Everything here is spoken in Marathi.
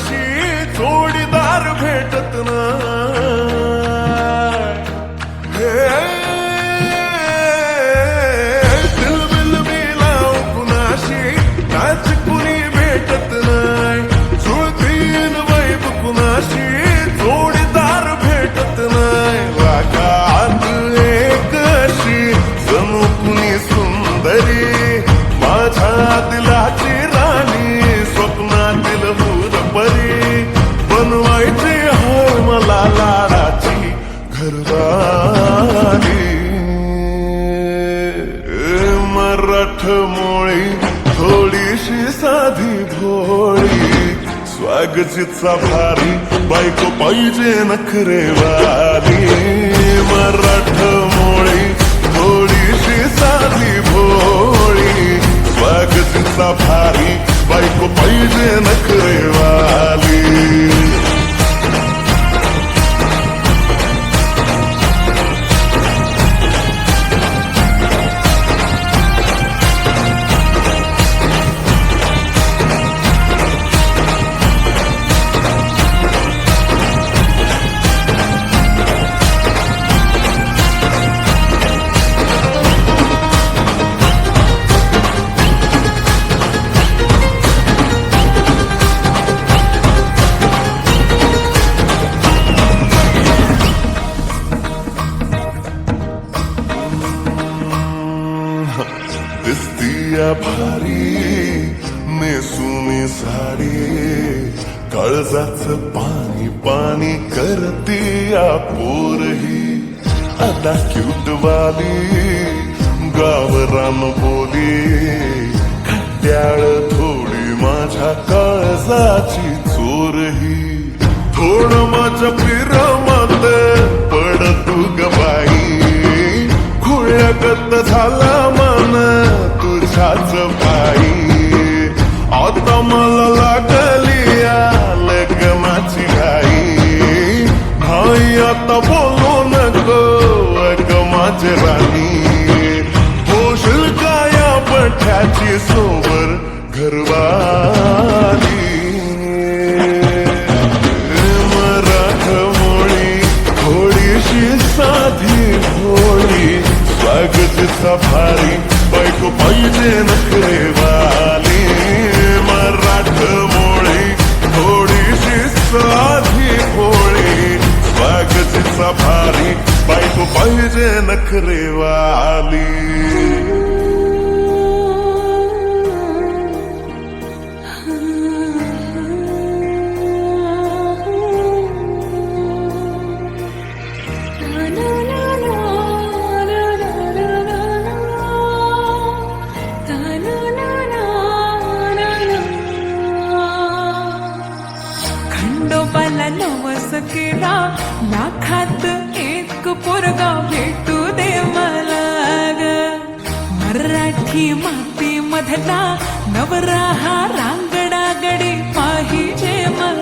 कुणाशी जोडीदार भेटत नाही. दिलबिल मिलाव कुणाशी नाच कुणी भेटत नाही. जुळतीन वैब कुणाशी जोडीदार भेटत नाही. वागात एक अशी जणू कुणी सुंदरी माझ्या दिलाची राणी स्वप्नातील हुरपरी बनवायची होय मला लाडाची घरवाली. मराठमोळी थोडीशी साधी भोळी स्वागतीचा भारी बायको पाहिजे नखरेवाली. मराठमोळी थोडीशी साधी भोळी स्वागतीचा भारी बायको पाहिजे नखरेवाली. दिसतीया भारी नेसुनी साडी काळजाच पाणी पाणी करतीया पोरही आता क्यूटवाली गावरान बोली खट्याळ थोडी माझ्या काळजाची चोरही. थोडं माझ्या प्रेमात पड तू ग बाई खुळ्यागत झाला मन तुझ्याच पायी. आता मला लागली लग्नाची घाई भाई आता बोलू नको अग माझी राणी. होशील का या पठ्याची सोबर घरवाली. मराठमोळी थोडीशी साधी भोळी स्वागतीचा भारी बायको पाहिजे नखरेवाली. मराठमोळी थोडीशी साधी भोळी स्वागतीचा भारी बायको पाहिजे नखरेवाली. खंडोबाला नवस केला लाखात एक पोरगा भेटू दे मला ग. मराठी माती मधला नवरा हा रांगडा गडी पाहिजे मला.